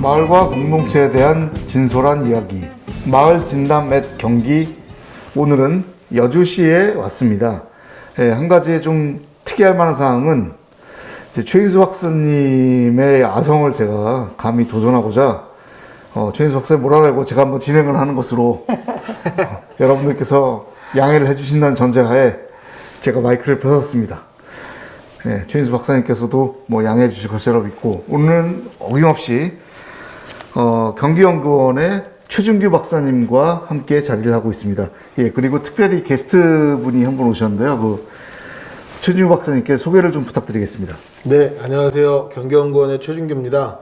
마을과 공동체에 대한 진솔한 이야기. 마을 진담 앳 경기. 오늘은 여주시에 왔습니다. 한 가지 좀 특이할 만한 사항은 최인수 박사님의 아성을 제가 감히 도전하고자 최인수 박사님 뭐라 알고 제가 한번 진행을 하는 것으로 여러분들께서 양해를 해주신다는 전제하에 제가 마이크를 뺏었습니다. 최인수 박사님께서도 뭐 양해해 주실 것이라고 믿고 오늘은 어김없이 경기연구원의 최준규 박사님과 함께 자리를 하고 있습니다. 그리고 특별히 게스트분이 한 분 오셨는데요. 최준규 박사님께 소개를 좀 부탁드리겠습니다. 네, 안녕하세요. 경기연구원의 최준규입니다.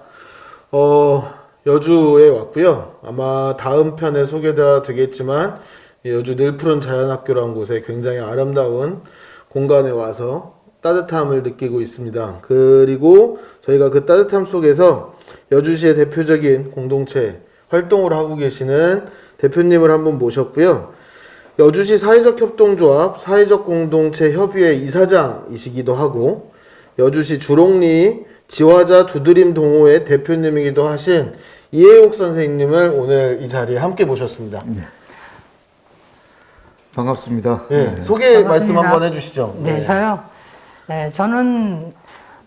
여주에 왔고요. 아마 다음 편에 소개가 되겠지만 여주 늘푸른 자연학교라는 곳에 굉장히 아름다운 공간에 와서 따뜻함을 느끼고 있습니다. 그리고 저희가 그 따뜻함 속에서 여주시의 대표적인 공동체 활동을 하고 계시는 대표님을 한 분 모셨고요. 여주시 사회적 협동조합 사회적 공동체 협의회 이사장이시기도 하고 여주시 주롱리 지화자 두드림 동호회 대표님이기도 하신 이혜옥 선생님을 오늘 이 자리에 함께 모셨습니다. 반갑습니다. 소개 반갑습니다. 말씀 한번 해주시죠. 네, 저요. 네, 저는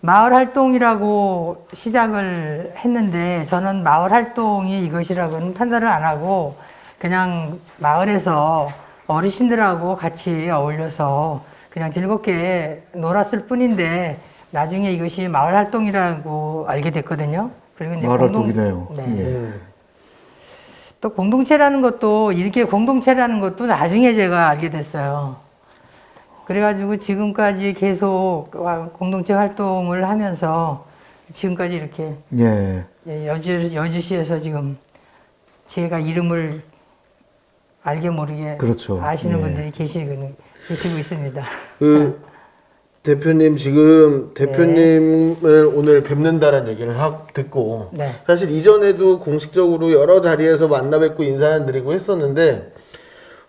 마을 활동이라고 시작을 했는데 저는 마을 활동이 이것이라고는 판단을 안 하고 그냥 마을에서 어르신들하고 같이 어울려서 그냥 즐겁게 놀았을 뿐인데 나중에 이것이 마을 활동이라고 알게 됐거든요. 그리고 이제 마을 활동이네요. 또 공동체라는 것도 이렇게 공동체라는 것도 나중에 제가 알게 됐어요. 그래가지고 지금까지 계속 공동체 활동을 하면서 지금까지 이렇게 여주시에서 지금 제가 이름을 알게 모르게 그렇죠. 아시는 분들이 계시고 있습니다. 대표님 지금 대표님을 오늘 뵙는다는 얘기를 듣고 사실 이전에도 공식적으로 여러 자리에서 만나 뵙고 인사드리고 했었는데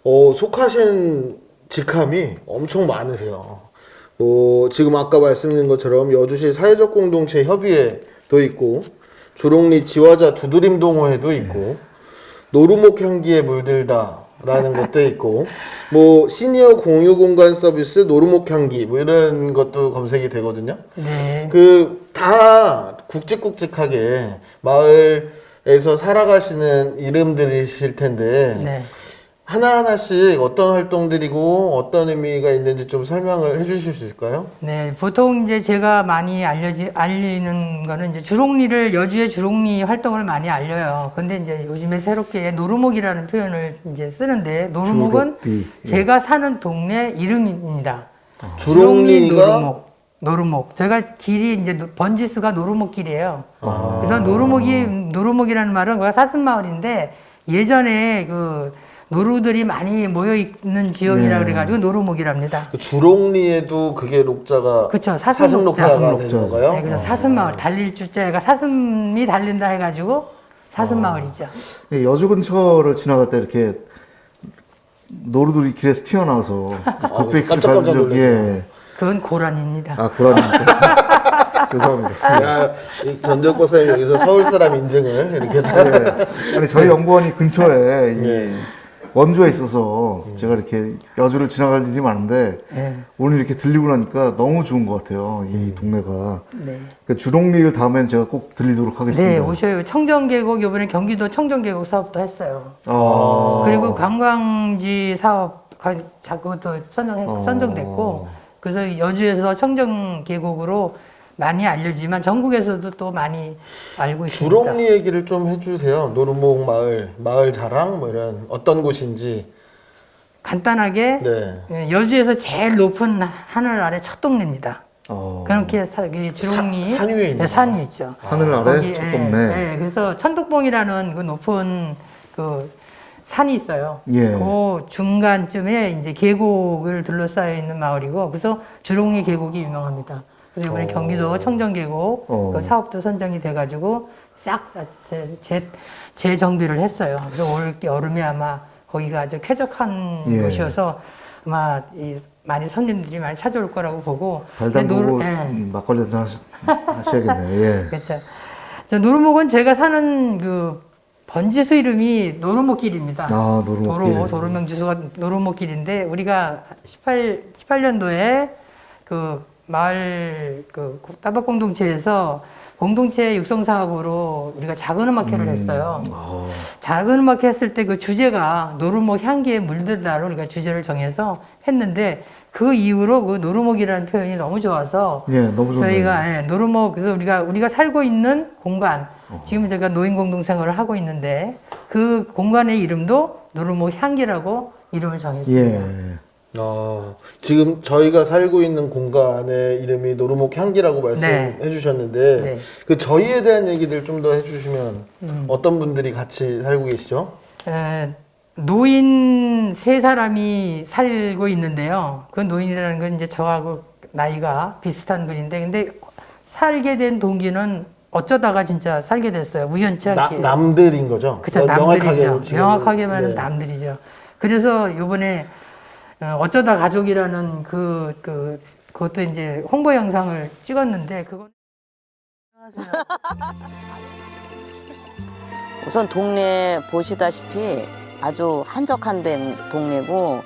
속하신 직함이 엄청 많으세요. 지금 아까 말씀드린 것처럼 여주시 사회적 공동체 협의회도 있고 주롱리 지화자 두드림 동호회도 있고 노루목 향기에 물들다 라는 것도 있고 시니어 공유 공간 서비스 노루목 향기 이런 것도 검색이 되거든요. 다 굵직굵직하게 마을에서 살아가시는 이름들이실 텐데 하나하나씩 어떤 활동들이고 어떤 의미가 있는지 좀 설명을 해 주실 수 있을까요? 네, 보통 이제 제가 많이 알리는 거는 이제 주롱리를, 여주의 주롱리 활동을 많이 알려요. 근데 이제 요즘에 새롭게 노루목이라는 표현을 이제 쓰는데, 노루목은 제가 사는 동네 이름입니다. 주롱리 노루목. 제가 길이 이제 번지수가 노루목 길이에요. 그래서 노루목이라는 말은 사슴마을인데, 예전에 노루들이 많이 모여 있는 지역이라 그래가지고 노루목이랍니다. 주롱리에도 그게 녹자가 그렇죠. 사슴녹자가 되는 건가요? 네, 그래서 사슴마을 달릴 주자가 사슴이 달린다 해가지고 사슴마을이죠. 여주 근처를 지나갈 때 이렇게 노루들이 길에서 튀어나와서 깜짝깜짝 놀랐어요. 그건 고란입니다. 고라니까. 죄송합니다. 전재욱 박사님 여기서 서울 사람 인증을 이렇게 아니 저희 연구원이 근처에 원주에 있어서 제가 이렇게 여주를 지나갈 일이 많은데 오늘 이렇게 들리고 나니까 너무 좋은 것 같아요. 이 동네가. 그러니까 주롱리를 다음엔 제가 꼭 들리도록 하겠습니다. 네, 오셔요. 청정계곡, 이번에 경기도 청정계곡 사업도 했어요. 그리고 관광지 사업 그것도 선정됐고, 그래서 여주에서 청정계곡으로 많이 알려지만 전국에서도 또 많이 알고 있습니다. 주롱리 얘기를 좀 해주세요. 노루목 마을 자랑 이런 어떤 곳인지. 간단하게 여주에서 제일 높은 하늘 아래 첫 동네입니다. 그렇게 주롱리 산 위에 있는 산 위에 있죠. 하늘 아래 첫 동네. 그래서 천덕봉이라는 그 높은 산이 있어요. 그 중간쯤에 이제 계곡을 둘러싸여 있는 마을이고, 그래서 주롱리 계곡이 유명합니다. 그래서 이번에 경기도 청정계곡 그 사업도 선정이 돼가지고 싹 재정비를 했어요. 그래서 올 여름에 아마 거기가 아주 쾌적한 곳이어서 아마 많이 손님들이 많이 찾아올 거라고 보고. 발 담그고 막걸리 한잔 하셔야겠네요. 그렇죠. 저 노루목은 제가 사는 그 번지수 이름이 노루목길입니다. 아, 노루목길. 도로 명지수가 노루목길인데 우리가 18년도에 그 마을 그 따박 공동체에서 공동체 육성 사업으로 우리가 작은 음악회를 했어요. 작은 음악회 했을 때 그 주제가 노루목 향기에 물들다로 우리가 주제를 정해서 했는데 그 이후로 그 노루목이라는 표현이 너무 좋아서 예, 너무 좋네요. 저희가 노루목 그래서 우리가 살고 있는 공간 지금 제가 노인 공동 생활을 하고 있는데 그 공간의 이름도 노루목 향기라고 이름을 정했습니다. 예. 지금 저희가 살고 있는 공간의 이름이 노루목 향기라고 말씀해 주셨는데 네. 그 저희에 대한 얘기들 좀 더 해주시면 어떤 분들이 같이 살고 계시죠? 노인 세 사람이 살고 있는데요. 그 노인이라는 건 이제 저하고 나이가 비슷한 분인데, 근데 살게 된 동기는 어쩌다가 진짜 살게 됐어요. 우연치 않게. 남들인 거죠? 그쵸, 남들이죠. 지금- 명확하게 말하면 네. 남들이죠. 그래서 요번에 어쩌다 가족이라는 그것도 이제 홍보 영상을 찍었는데, 그건 우선 동네 보시다시피 아주 한적한 데 동네고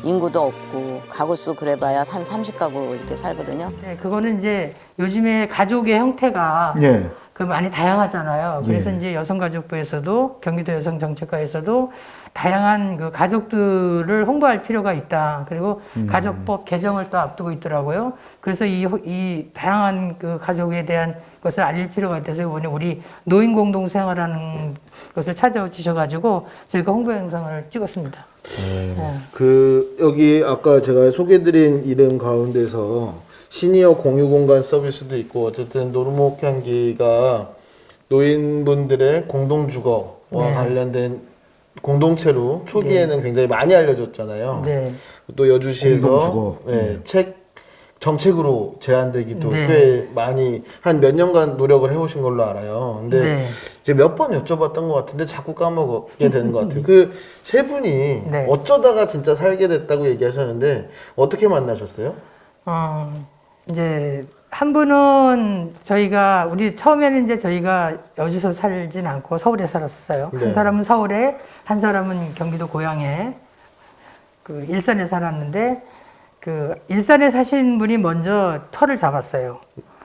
인구도 없고 가구수 그래봐야 한 30가구 이렇게 살거든요. 네, 그거는 이제 요즘에 가족의 형태가 예. 그 많이 다양하잖아요. 그래서 예. 이제 여성가족부에서도 경기도 여성정책과에서도 다양한 그 가족들을 홍보할 필요가 있다. 그리고 가족법 개정을 또 앞두고 있더라고요. 그래서 이 다양한 그 가족에 대한 것을 알릴 필요가 있어서 이번에 우리 노인 공동 생활하는 것을 찾아와 주셔가지고 저희가 홍보 영상을 찍었습니다. 네. 여기 아까 제가 소개드린 이름 가운데서 시니어 공유 공간 서비스도 있고 어쨌든 노루목 향기가 노인분들의 공동 주거와 네. 관련된 공동체로 초기에는 굉장히 많이 알려졌잖아요. 네. 또 여주시에서 공동주거. 책 정책으로 제안되기도 네. 꽤 많이 한 몇 년간 노력을 해오신 걸로 알아요. 근데 네. 이제 몇 번 여쭤봤던 것 같은데 자꾸 까먹게 되는 것 같아요. 그 세 분이 네. 어쩌다가 진짜 살게 됐다고 얘기하셨는데 어떻게 만나셨어요? 이제 한 분은 우리 처음에는 이제 저희가 여주서 살진 않고 서울에 살았어요. 네. 한 사람은 서울에, 한 사람은 경기도 고향에, 그 일산에 살았는데, 그 일산에 사신 분이 먼저 터를 잡았어요.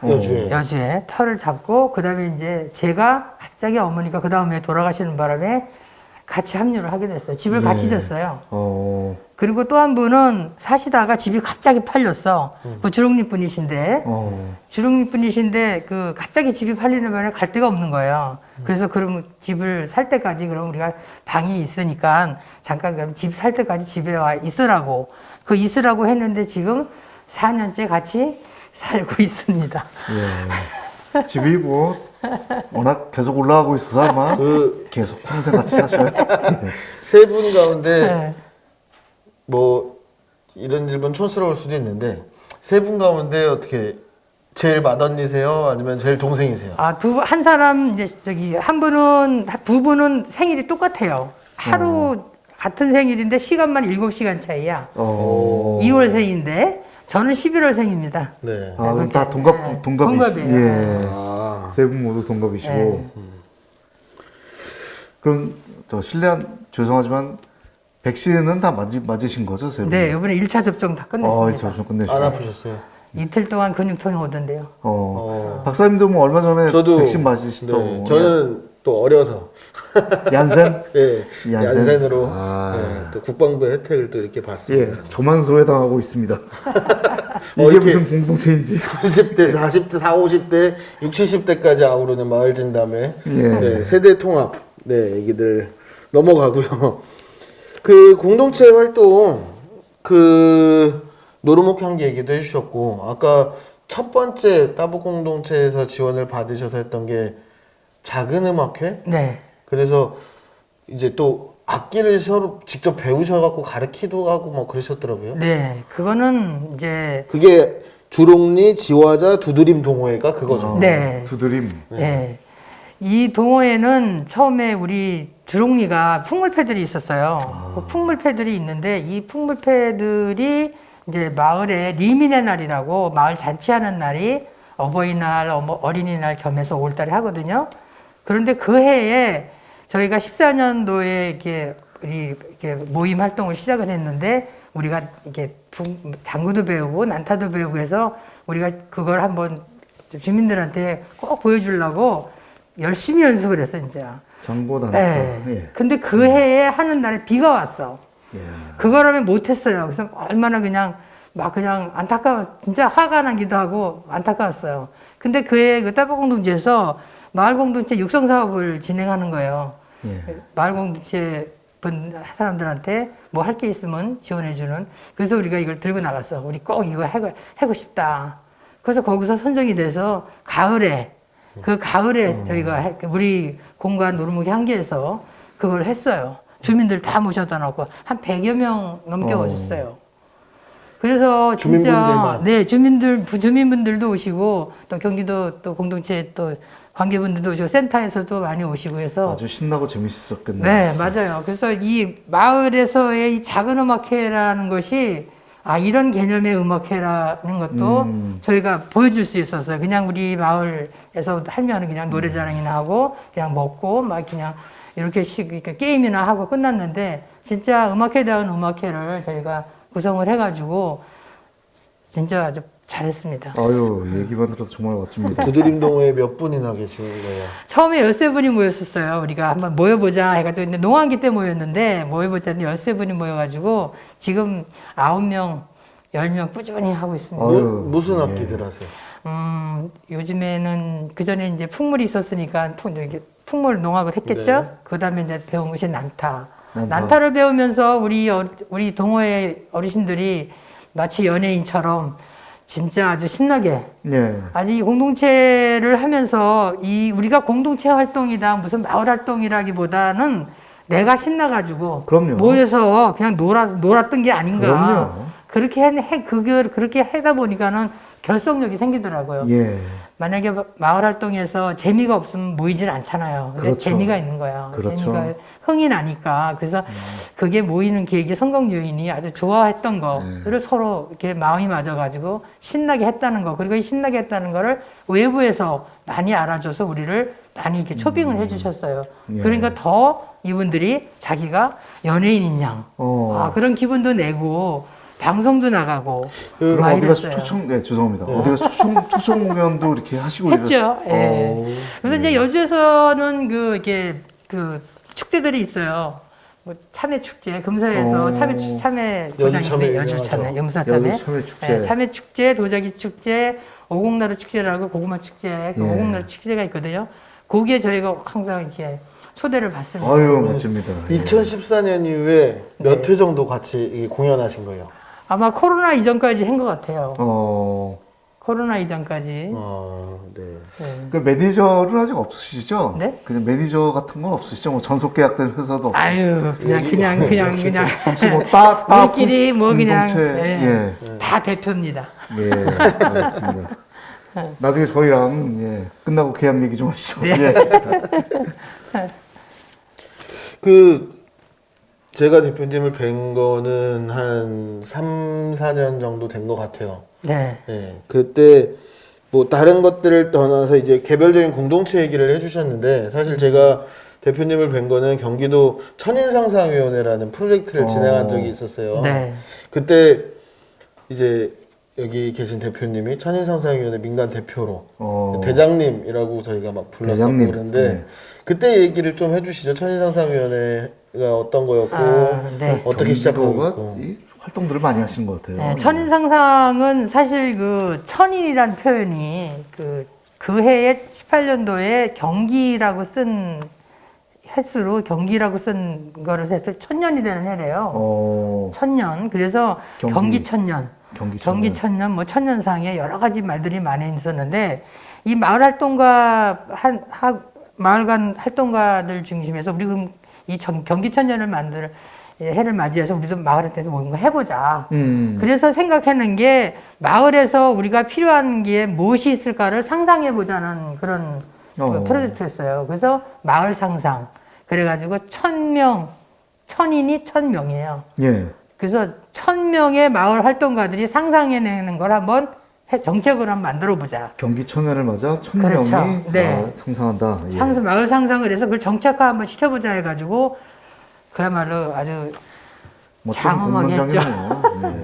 여주에. 여주에 터를 잡고, 그 다음에 이제 제가 갑자기 어머니가 그 다음에 돌아가시는 바람에 같이 합류를 하게 됐어요. 집을 같이 졌어요. 그리고 또 한 분은 사시다가 집이 갑자기 팔렸어. 그 주롱리 분이신데, 그 갑자기 집이 팔리는 바람에 갈 데가 없는 거예요. 그래서 그럼 집을 살 때까지 그럼 우리가 방이 있으니까 잠깐 그럼 집 살 때까지 집에 와 있으라고. 있으라고 했는데 지금 4년째 같이 살고 있습니다. 예. 집이 뭐 워낙 계속 올라가고 있어서 아마 계속 평생 같이 사셔요. 세 분 가운데 네. 뭐 이런 질문 촌스러울 수도 있는데 세 분 가운데 어떻게 제일 맏언니세요? 아니면 제일 동생이세요? 한 사람, 이제 두 분은 생일이 똑같아요. 하루 같은 생일인데 시간만 7시간 차이야. 2월생인데 저는 11월생입니다. 네. 그럼 다 동갑이시고. 동갑이에요. 예. 세 분 모두 동갑이시고. 네. 그럼 죄송하지만 백신은 다 맞으신 거죠, 세 분? 네, 이번에 1차 접종 다 끝냈습니다. 접종 끝내시고. 안 아프셨어요? 이틀 동안 근육통이 오던데요. 박사님도 뭐 얼마 전에 저도 백신 맞으시다고. 네, 저는 또 어려서 얀센? 네, 얀센? 얀센으로 아. 네, 또 국방부의 혜택을 또 이렇게 예, 받습니다. 저만 소외당하고 있습니다. 이게 이렇게 무슨 공동체인지. 30대, 40대, 40, 50대, 60, 70대까지 아우르는 마을 진담회 예. 네, 세대 통합 얘기들 넘어가고요. 그 공동체 활동 노루목 향기 얘기도 해주셨고 아까 첫 번째 따북 공동체에서 지원을 받으셔서 했던 게 작은 음악회? 네. 그래서 이제 또 악기를 서로 직접 배우셔갖고 가르치기도 하고 뭐 그러셨더라고요. 네, 그거는 이제 그게 주롱리 지화자 두드림 동호회가 그거죠. 네. 두드림. 네. 이 동호회는 처음에 우리 주롱리가 풍물패들이 있었어요. 그 풍물패들이 있는데 이 풍물패들이 이제 마을에 리민의 날이라고 마을 잔치하는 날이 어버이날, 어린이날 겸해서 5월달에 하거든요. 그런데 그 해에 저희가 14년도에 이렇게 모임 활동을 시작을 했는데 우리가 이렇게 장구도 배우고 난타도 배우고 해서 우리가 그걸 한번 주민들한테 꼭 보여주려고 열심히 연습을 했어, 진짜. 장보다. 네. 예. 근데 그 해에 하는 날에 비가 왔어. 예. 그거라면 못했어요. 그래서 얼마나 그냥 진짜 화가 나기도 하고 안타까웠어요. 근데 그해 그 따봉공동체에서 마을공동체 육성 사업을 진행하는 거예요. 예. 마을공동체 사람들한테 뭐 할 게 있으면 지원해주는. 그래서 우리가 이걸 들고 나갔어. 우리 꼭 이거 하고 싶다. 그래서 거기서 선정이 돼서 가을에 저희가 우리 공간 노르목이 한계에서 그걸 했어요. 주민들 다 모셔다 놓고 한 100여 명 넘게 오셨어요. 그래서 진짜 주민분들만. 주민분들도 오시고 또 경기도 또 공동체 또 관계분들도 오시고 센터에서도 많이 오시고 해서 아주 신나고 재밌었겠네요. 네, 맞아요. 그래서 이 마을에서의 이 작은 음악회라는 것이 이런 개념의 음악회라는 것도 저희가 보여줄 수 있었어요. 그냥 우리 마을에서 하면 그냥 노래자랑이나 하고 그냥 먹고 막 그냥 이렇게 게임이나 하고 끝났는데 진짜 음악회다운 음악회를 저희가 구성을 해가지고 진짜 아주 잘했습니다. 아유, 얘기만 들어도 정말 멋집니다. 두드림동호회 몇 분이나 계시는 거예요? 처음에 13분이 모였었어요. 우리가 한번 모여보자 해가지고 근데 농한기 때 모였는데 모여보자 했는데 13분이 모여가지고 지금 9명, 10명 꾸준히 하고 있습니다. 아유, 무슨 예. 악기들 하세요? 요즘에는 그 전에 이제 풍물이 있었으니까 풍물 농악을 했겠죠. 네. 그 다음에 이제 배운 것이 난타. 난타. 난타를 배우면서 우리 동호회 어르신들이 마치 연예인처럼 진짜 아주 신나게 예. 아직 이 공동체를 하면서 우리가 공동체 활동이다 무슨 마을 활동이라기보다는 내가 신나가지고 그럼요. 모여서 그냥 놀았던 게 아닌가. 그럼요. 그렇게 하다 보니까는 결속력이 생기더라고요. 예. 만약에 마을 활동에서 재미가 없으면 모이질 않잖아요. 근데 그렇죠. 재미가 있는 거예요. 그렇죠. 재미가 흥이 나니까. 그래서 그게 모이는 계획의 성공 요인이 아주 좋아했던 거를 서로 이렇게 마음이 맞아가지고 신나게 했다는 거. 그리고 이 신나게 했다는 거를 외부에서 많이 알아줘서 우리를 많이 이렇게 초빙을 해주셨어요. 예. 그러니까 더 이분들이 자기가 연예인인 양. 그런 기분도 내고 방송도 나가고 그럼 많이 어디 가서 됐어요. 죄송합니다. 어디 가서 초청 공연도 이렇게 하시고 했죠. 예. 어, 그래서 이제 여주에서는 이게 축제들이 있어요. 뭐 참외 축제, 금서에서 참외 도자기, 여주 참외, 염사 참외, 여주 참외 축제. 예, 참외 축제, 도자기 축제, 오곡나루 축제라고 고구마 축제, 그 예. 오곡나루 축제가 있거든요. 거기에 저희가 항상 이렇게 초대를 받습니다. 아유, 멋집니다. 예. 2014년 이후에 몇 회 정도 같이 공연하신 거예요? 아마 코로나 이전까지 한 것 같아요. 어, 코로나 이전까지. 네. 네. 그 매니저는 아직 없으시죠? 네? 그냥 매니저 같은 건 없으시죠? 뭐 전속 계약된 회사도 없고. 아유, 그냥 혹시 뭐 우리끼리 뭐 그냥 공동체, 다 대표입니다. 예, 알겠습니다. 나중에 저희랑 끝나고 계약 얘기 좀 하시죠. 네. 예. 제가 대표님을 뵌 거는 한 3, 4년 정도 된 것 같아요. 네. 네. 그때 뭐 다른 것들을 떠나서 이제 개별적인 공동체 얘기를 해주셨는데 사실 제가 대표님을 뵌 거는 경기도 천인상상위원회라는 프로젝트를 진행한 적이 있었어요. 네. 그때 이제 여기 계신 대표님이 천인상상위원회 민간 대표로 대장님이라고 저희가 막 불렀었고 대장님. 그런데 네. 그때 얘기를 좀 해주시죠. 천인상상위원회가 어떤 거였고 네. 어떻게 시작하고 경기도가 있고. 이 활동들을 많이 하신 것 같아요. 네, 천인상상은 사실 천인이란 표현이 그 해에 18년도에 경기라고 쓴 횟수로 경기라고 쓴 거를 해서 천년이 되는 해래요. 천년. 그래서 경기천년. 경기천년, 뭐 천년상에 여러 가지 말들이 많이 있었는데 이 마을 활동가 마을간 활동가들 중심에서 우리 그럼 이 경기천년을 해를 맞이해서 우리도 마을에서 뭔가 해보자. 그래서 생각하는 게 마을에서 우리가 필요한 게 무엇이 있을까를 상상해보자는 그런 프로젝트였어요. 그래서 마을 상상. 그래가지고 1000명, 천인이 1000명이에요. 예. 그래서 1000명의 마을 활동가들이 상상해내는 걸 한번 정책을 한번 만들어 보자. 경기 천년을 맞아 그렇죠. 1000명이 네. 상상한다. 예. 마을 상상을 해서 그걸 정책화 한번 시켜보자 해가지고 그야말로 아주 멋진 장엄하게 공론장이네요. 예.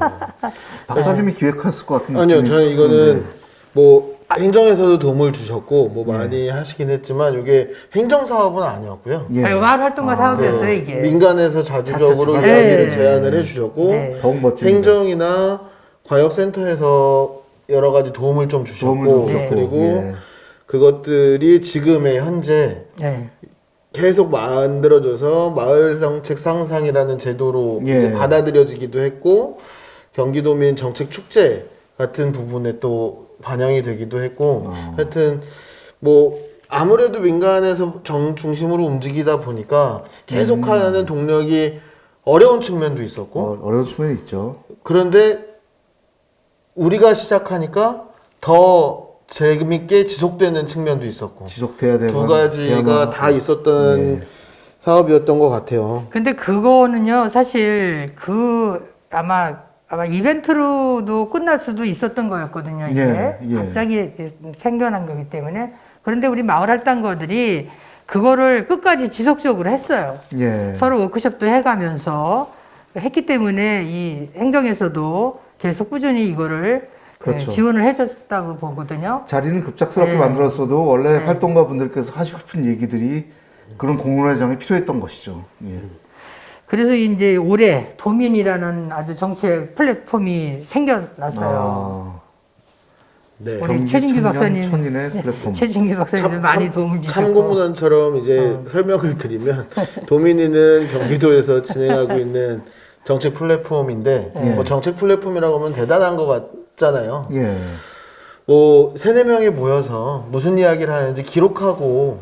박사님이 기획했을 것 같은 아니요, 느낌이 저는 이거는 드는데. 뭐 행정에서도 도움을 주셨고 뭐 많이 하시긴 했지만 이게 행정 사업은 아니었고요. 예. 마을 활동가 사업이었어요 이게. 민간에서 자주적으로 자체 이야기를 네. 제안을 해주셨고 네. 더욱 멋집니다. 행정이나 과역센터에서 여러 가지 도움을 좀 주셨고 도움을 주셨고 그리고 예. 그것들이 지금의 현재 네. 계속 만들어져서 마을 정책 상상이라는 제도로 예. 이제 받아들여지기도 했고 경기도민 정책 축제 같은 부분에 또 반영이 되기도 했고 하여튼 뭐 아무래도 민간에서 중심으로 움직이다 보니까 계속하는 동력이 어려운 측면도 있었고 어려운 측면이 있죠. 그런데 우리가 시작하니까 더 재밌게 지속되는 측면도 있었고 지속돼야 되고 두 가지가 다 있었던 사업이었던 것 같아요. 근데 그거는요 사실 아마 이벤트로도 끝날 수도 있었던 거였거든요. 이게 예. 갑자기 이렇게 생겨난 거기 때문에. 그런데 우리 마을 활동가들이 그거를 끝까지 지속적으로 했어요. 예. 서로 워크숍도 해가면서 했기 때문에 이 행정에서도 계속 꾸준히 이거를 그렇죠. 지원을 해줬다고 보거든요. 자리는 급작스럽게 네. 만들었어도 원래 활동가 분들께서 하시고 싶은 얘기들이 그런 공론회장이 필요했던 것이죠. 예. 그래서 이제 올해 도민이라는 아주 정책 플랫폼이 생겨났어요. 네. 우리 최진규 박사님, 천인의 플랫폼. 최진규 박사님도 많이 도움을 주셨고. 참고문헌처럼 이제 설명을 드리면 도민이는 경기도에서 진행하고 있는 정책 플랫폼인데 뭐 정책 플랫폼이라고 하면 대단한 것 같잖아요. 예. 뭐 세네 명이 모여서 무슨 이야기를 하는지 기록하고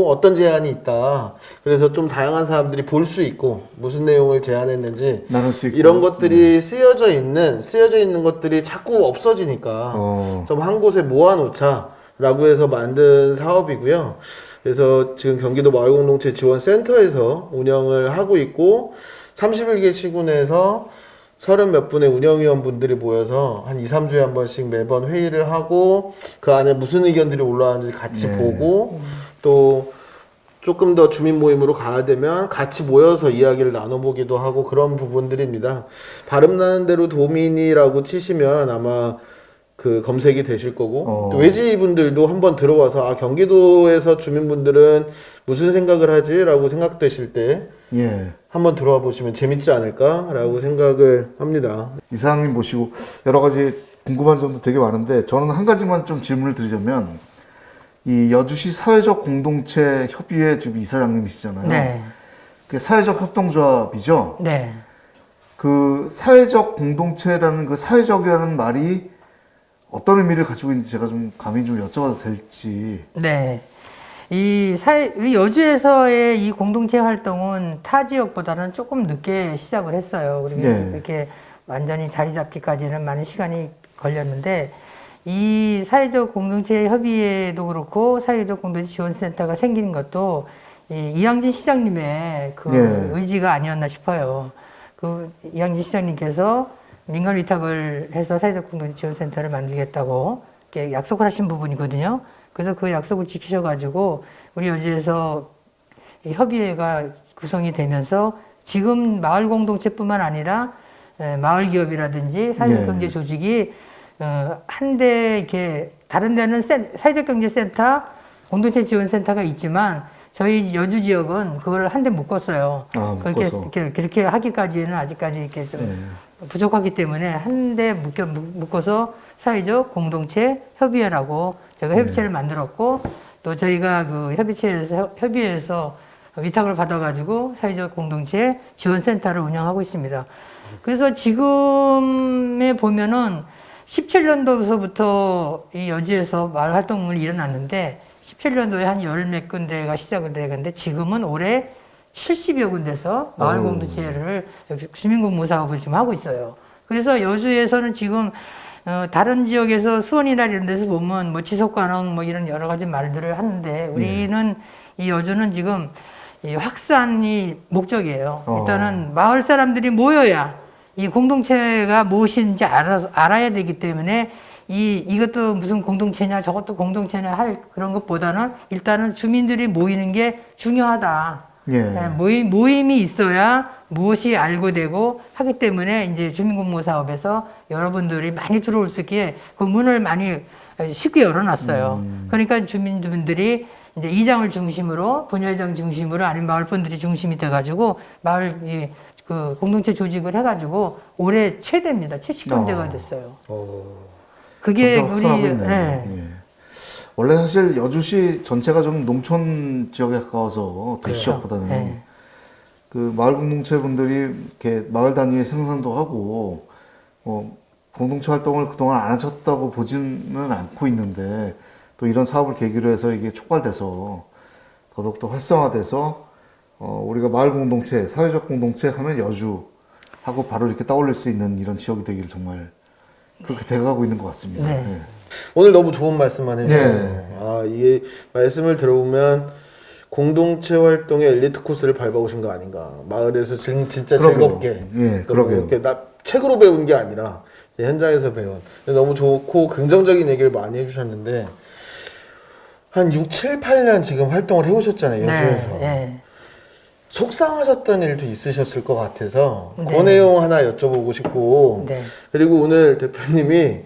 어떤 제안이 있다. 그래서 좀 다양한 사람들이 볼 수 있고 무슨 내용을 제안했는지 나눌 수 있고. 이런 것들이 쓰여져 있는 것들이 자꾸 없어지니까 좀 한 곳에 모아놓자라고 해서 만든 사업이고요. 그래서 지금 경기도 마을공동체 지원센터에서 운영을 하고 있고 31개 시군에서 30몇 분의 운영위원분들이 모여서 한 2, 3주에 한 번씩 매번 회의를 하고 그 안에 무슨 의견들이 올라왔는지 같이 보고 또 조금 더 주민 모임으로 가야 되면 같이 모여서 이야기를 나눠보기도 하고 그런 부분들입니다. 발음 나는 대로 도민이라고 치시면 아마 그 검색이 되실 거고 또 외지분들도 한번 들어와서 경기도에서 주민분들은 무슨 생각을 하지? 라고 생각되실 때 예. 한번 들어와 보시면 재밌지 않을까라고 생각을 합니다. 이사장님 모시고 여러 가지 궁금한 점도 되게 많은데 저는 한 가지만 좀 질문을 드리자면 이 여주시 사회적 공동체 협의회 지금 이사장님이시잖아요. 네. 그 사회적 협동조합이죠. 네. 그 사회적 공동체라는 그 사회적이라는 말이 어떤 의미를 가지고 있는지 제가 좀 감히 좀 여쭤봐도 될지. 네. 우리 여주에서의 이 공동체 활동은 타 지역보다는 조금 늦게 시작을 했어요. 그리고 네. 이렇게 완전히 자리 잡기까지는 많은 시간이 걸렸는데, 이 사회적 공동체 협의회도 그렇고, 사회적 공동체 지원센터가 생긴 것도 이양진 시장님의 그 의지가 아니었나 싶어요. 그 이양진 시장님께서 민간 위탁을 해서 사회적 공동체 지원센터를 만들겠다고 이렇게 약속을 하신 부분이거든요. 그래서 그 약속을 지키셔가지고 우리 여주에서 협의회가 구성이 되면서 지금 마을 공동체뿐만 아니라 마을 기업이라든지 사회적 경제 조직이 한데 이렇게 다른 데는 사회적 경제 센터, 공동체 지원 센터가 있지만 저희 여주 지역은 그걸 한데 묶었어요. 그렇게 하기까지는 아직까지 이렇게 좀 부족하기 때문에 한데 묶어서 사회적 공동체 협의회라고 제가 협의체를 만들었고 또 저희가 그 협의회에서 위탁을 받아가지고 사회적 공동체 지원센터를 운영하고 있습니다. 그래서 지금에 보면은 17년도서부터 이 여주에서 마을 활동을 일어났는데 17년도에 한 열 몇 군데가 시작을 되는데 지금은 올해 70여 군데서 마을 공동체를 주민공무 사업을 지금 하고 있어요. 그래서 여주에서는 지금 다른 지역에서 수원이나 이런 데서 보면 뭐 지속 가능 뭐 이런 여러 가지 말들을 하는데 우리는 이 여주는 지금 이 확산이 목적이에요. 일단은 마을 사람들이 모여야 이 공동체가 무엇인지 알아야 되기 때문에 이것도 무슨 공동체냐 저것도 공동체냐 할 그런 것보다는 일단은 주민들이 모이는 게 중요하다. 예. 모임이 있어야 무엇이 알고 되고 하기 때문에 이제 주민공모 사업에서 여러분들이 많이 들어올 수 있게 그 문을 많이 쉽게 열어놨어요. 그러니까 주민분들이 이제 이장을 중심으로 분회장 중심으로 아니면 마을 분들이 중심이 돼가지고 마을 그 공동체 조직을 해가지고 올해 최대입니다. 70건대가 됐어요. 그게 점점 우리 확산하고 네. 있네요. 예. 원래 사실 여주시 전체가 좀 농촌 지역에 가까워서 도시지역보다는 네. 그 마을 공동체 분들이 이렇게 마을 단위의 생산도 하고 공동체 활동을 그동안 안 하셨다고 보지는 않고 있는데 또 이런 사업을 계기로 해서 이게 촉발돼서 더더욱더 활성화돼서 우리가 마을 공동체, 사회적 공동체 하면 여주하고 바로 이렇게 떠올릴 수 있는 이런 지역이 되기를 정말 그렇게 돼가고 있는 것 같습니다. 네. 네. 오늘 너무 좋은 말씀만 해주세요. 네. 아, 이게 말씀을 들어보면 공동체 활동의 엘리트 코스를 밟아오신 거 아닌가. 마을에서 진짜 그러게요. 즐겁게. 예, 그러게요. 이렇게 책으로 배운 게 아니라 현장에서 배운. 너무 좋고 긍정적인 얘기를 많이 해주셨는데 한 6, 7, 8년 지금 활동을 해오셨잖아요. 여주에서. 네. 속상하셨던 일도 있으셨을 것 같아서 네. 그 내용 하나 여쭤보고 싶고 네. 그리고 오늘 대표님이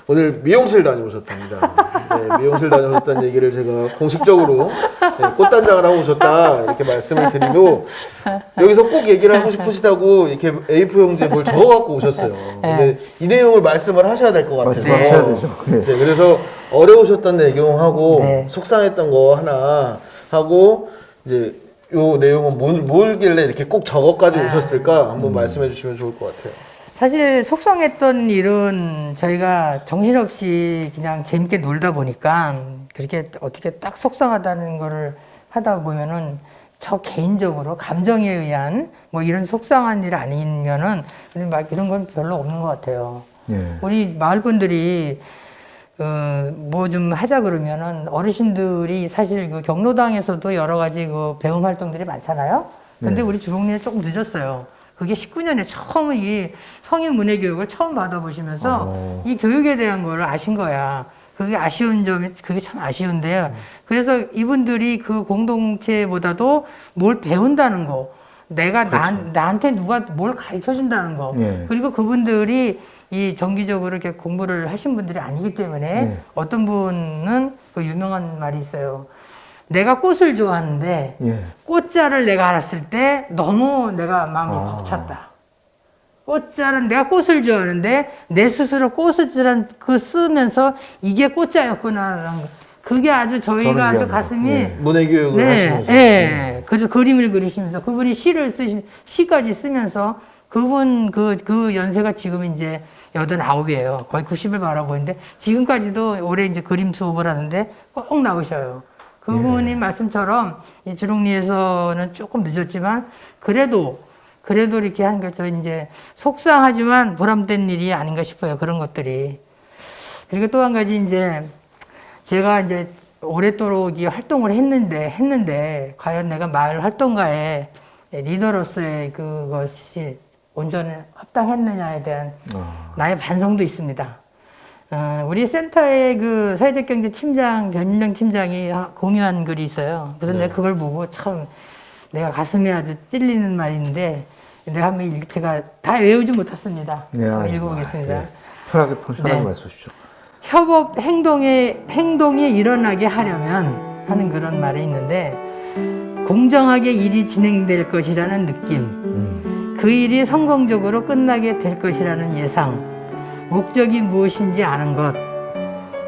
오늘 미용실 다녀오셨답니다. 네, 미용실 다녀오셨다는 얘기를 제가 공식적으로 꽃단장을 하고 오셨다 이렇게 말씀을 드리고 여기서 꼭 얘기를 하고 싶으시다고 이렇게 A4 용지에 뭘 적어갖고 오셨어요. 근데 이 내용을 말씀을 하셔야 될 것 같아요. 말씀하셔야 되죠. 네. 네, 그래서 어려우셨던 내용하고 네. 속상했던 거 하나 하고 이제 요 내용은 뭘길래 이렇게 꼭 적어까지 오셨을까 한번 말씀해 주시면 좋을 것 같아요. 사실 속상했던 일은 저희가 정신없이 그냥 재밌게 놀다 보니까 그렇게 어떻게 딱 속상하다는 거를 하다 보면은 저 개인적으로 감정에 의한 뭐 이런 속상한 일 아니면은 막 이런 건 별로 없는 것 같아요. 예. 우리 마을 분들이 뭐 좀 하자 그러면은 어르신들이 사실 그 경로당에서도 여러 가지 그 배움 활동들이 많잖아요. 근데 우리 주롱리는 조금 늦었어요. 그게 19년에 처음 이 성인 문예 교육을 처음 받아보시면서 이 교육에 대한 걸 아신 거야. 그게 아쉬운 점이 그게 참 아쉬운데요. 그래서 이분들이 그 공동체보다도 뭘 배운다는 거, 내가 나한테 누가 뭘 가르쳐 준다는 거, 예. 그리고 그분들이 이 정기적으로 이렇게 공부를 하신 분들이 아니기 때문에 예. 어떤 분은 그 유명한 말이 있어요. 내가 꽃을 좋아하는데 예. 꽃자를 내가 알았을 때 너무 내가 마음이 벅찼다. 꽃자는 내가 꽃을 좋아하는데 내 스스로 꽃을 쓰면서 이게 꽃자였구나라는 거. 그게 아주 저희가 저는 아주 이해합니다. 가슴이 예. 문예교육을 하시면서 예. 그래서 그림을 그리시면서 그분이 시까지 쓰면서 그분 그 연세가 지금 이제 89이에요. 거의 90을 바라고 있는데 지금까지도 올해 이제 그림 수업을 하는데 꼭 나오셔요. 그분이 말씀처럼 이 주롱리에서는 조금 늦었지만 그래도 이렇게 하는 게 더 이제 속상하지만 보람된 일이 아닌가 싶어요. 그런 것들이. 그리고 또 한 가지 이제 제가 이제 오랫도록 이 활동을 했는데 과연 내가 마을 활동가의 리더로서의 그것이 온전히 합당했느냐에 대한 나의 반성도 있습니다. 우리 센터의 그 사회적 경제 팀장, 변인영 팀장이 공유한 글이 있어요. 그래서 내가 그걸 보고 참 내가 가슴이 아주 찔리는 말인데 내가 한번 제가 다 외우지 못했습니다. 한번 읽어보겠습니다. 예. 편하게 네. 말씀하십시오. 협업 행동이 일어나게 하려면 하는 그런 말이 있는데 공정하게 일이 진행될 것이라는 느낌, 그 일이 성공적으로 끝나게 될 것이라는 예상, 목적이 무엇인지 아는 것,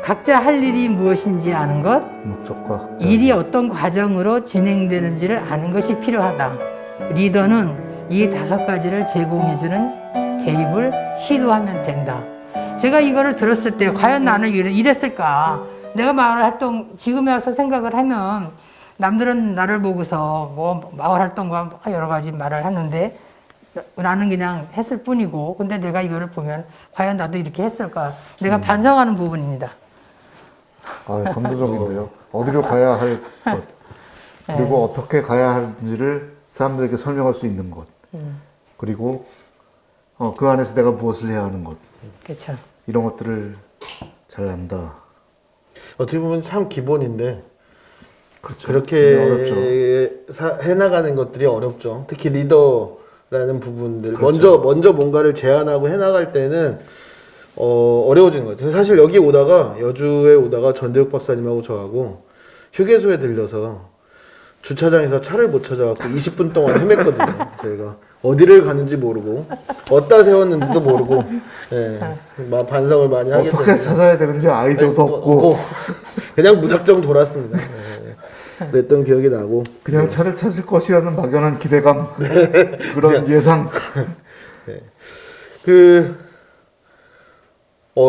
각자 할 일이 무엇인지 아는 것, 목적과 학자. 일이 어떤 과정으로 진행되는지를 아는 것이 필요하다. 리더는 이 5가지를 제공해주는 개입을 시도하면 된다. 제가 이거를 들었을 때 과연 나는 이랬을까? 내가 마을 활동 지금에 와서 생각을 하면 남들은 나를 보고서 뭐 마을 활동과 여러 가지 말을 하는데 나는 그냥 했을 뿐이고 근데 내가 이거를 보면 과연 나도 이렇게 했을까? 내가 반성하는 부분입니다. 감동적인데요. 어디로 가야 할 것, 그리고 어떻게 가야 하는지를 사람들에게 설명할 수 있는 것, 그리고 그 안에서 내가 무엇을 해야 하는 것, 그렇죠. 이런 것들을 잘한다. 어떻게 보면 참 기본인데 그렇죠. 그렇게 어렵죠. 해나가는 것들이 어렵죠. 특히 리더라는 부분들 그렇죠. 먼저 뭔가를 제안하고 해나갈 때는 어려워지는 것 같아요. 사실 여기 오다가 여주에 오다가 전대욱 박사님하고 저하고 휴게소에 들려서 주차장에서 차를 못 찾아갖고 20분 동안 헤맸거든요. 저희가 어디를 가는지 모르고 어디다 세웠는지도 모르고 막 반성을 많이 하게 어떻게 됐는데 찾아야 되는지 아이디어도 없고 그냥 무작정 돌았습니다. 그랬던 기억이 나고 그냥 차를 찾을 것이라는 막연한 기대감 그런 예상.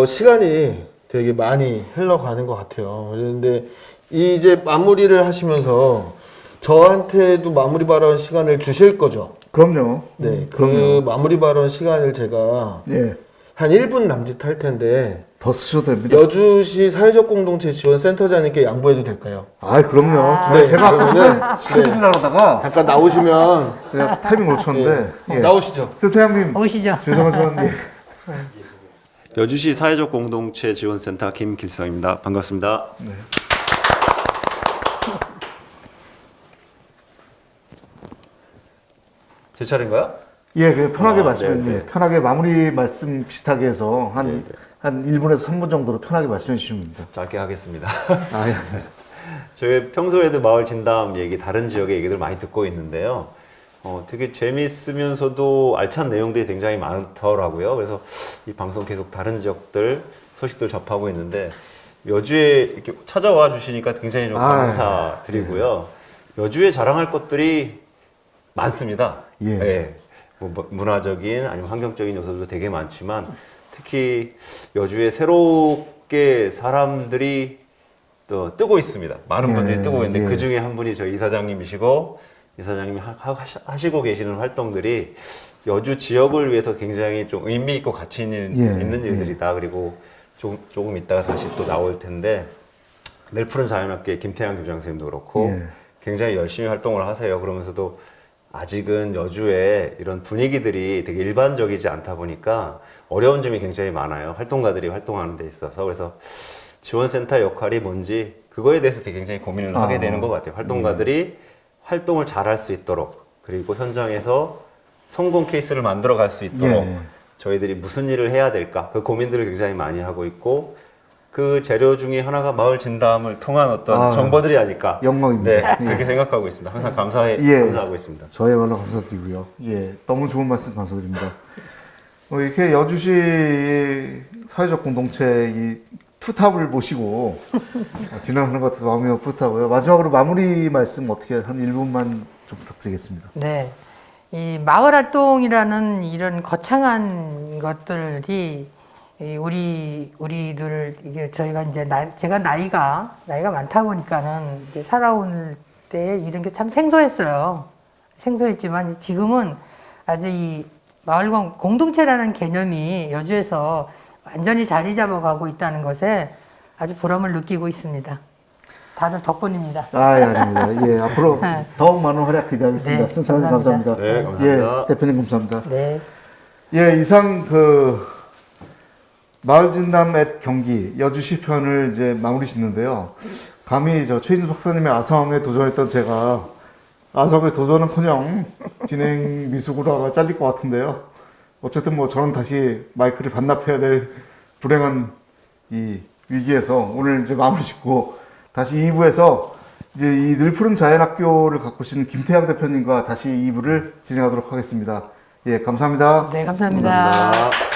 시간이 되게 많이 흘러가는 것 같아요. 그런데 이제 마무리를 하시면서 저한테도 마무리 발언 시간을 주실 거죠? 그럼요. 네, 그 마무리 발언 시간을 제가 예, 한 1분 남짓 할 텐데 더 쓰셔도 됩니다. 여주시 사회적 공동체 지원 센터장님께 양보해도 될까요? 아, 그럼요. 네, 제가 아까 그러면은 시켜드리려고 하다가 잠깐 나오시면 제가 타이밍 놓쳤는데 예. 나오시죠. 센터장님 오시죠. 죄송하지만 예. 여주시 사회적 공동체 지원센터 김길성입니다. 반갑습니다. 제 차례인가요? 예, 그 편하게 아, 말씀해 네, 주세요. 네. 편하게 마무리 말씀 비슷하게 해서 네, 네. 한 1분에서 3분 정도로 편하게 말씀해 주시면 됩니다. 짧게 하겠습니다. 아, 예. 저희 평소에도 마을 진담 얘기, 다른 지역의 얘기들 많이 듣고 있는데요. 되게 재미있으면서도 알찬 내용들이 굉장히 많더라고요. 그래서 이 방송 계속 다른 지역들 소식들 접하고 있는데 여주에 이렇게 찾아와 주시니까 굉장히 좀 감사드리고요. 여주에 자랑할 것들이 많습니다. 예. 뭐 문화적인 아니면 환경적인 요소도 되게 많지만 특히 여주에 새롭게 사람들이 또 뜨고 있습니다. 많은 분들이 뜨고 있는데 그 중에 한 분이 저희 이사장님이시고 이사장님이 하시고 계시는 활동들이 여주 지역을 위해서 굉장히 좀 의미 있고 가치 있는 일들이다. 그리고 조금 있다가 다시 또 나올 텐데 늘 푸른 자연학교의 김태양 교장 선생님도 그렇고 굉장히 열심히 활동을 하세요. 그러면서도 아직은 여주에 이런 분위기들이 되게 일반적이지 않다 보니까 어려운 점이 굉장히 많아요. 활동가들이 활동하는 데 있어서. 그래서 지원센터 역할이 뭔지 그거에 대해서 되게 굉장히 고민을 하게 되는 것 같아요. 활동가들이 활동을 잘할 수 있도록 그리고 현장에서 성공 케이스를 만들어 갈 수 있도록 저희들이 무슨 일을 해야 될까 그 고민들을 굉장히 많이 하고 있고 그 재료 중에 하나가 마을 진담을 통한 어떤 정보들이 아닐까. 영광입니다. 네, 그렇게 생각하고 있습니다. 항상 감사하고 있습니다. 저희말로 감사드리고요. 예, 너무 좋은 말씀 감사드립니다. 이렇게 여주시 사회적 공동체 이 투탑을 모시고 진행하는 것 같아서 마음이 뿌듯하고요. 마지막으로 마무리 말씀 어떻게 한 1분만 좀 부탁드리겠습니다. 네. 이 마을 활동이라는 이런 거창한 것들이 우리들 이게 저희가 이제 제가 나이가 많다 보니까는 이게 살아온 때 이런 게 참 생소했어요. 생소했지만 지금은 아주 이 마을 공동체라는 개념이 여주에서 완전히 자리 잡아가고 있다는 것에 아주 보람을 느끼고 있습니다. 다들 덕분입니다. 아닙니다. 예, 앞으로 더욱 많은 활약 기대하겠습니다. 네, 센터장님 감사합니다. 네, 감사합니다. 예, 대표님 감사합니다. 네. 예, 이상 마을 진담 앳 경기 여주시 편을 이제 마무리 짓는데요. 감히 최인수 박사님의 아성에 도전했던 제가 아성에 도전은커녕 진행 미숙으로 아마 잘릴 것 같은데요. 어쨌든 저는 다시 마이크를 반납해야 될 불행한 이 위기에서 오늘 이제 마무리 짓고 다시 2부에서 이제 이 늘푸른 자연학교를 가꾸신 김태양 대표님과 다시 2부를 진행하도록 하겠습니다. 예, 감사합니다. 네, 감사합니다. 감사합니다.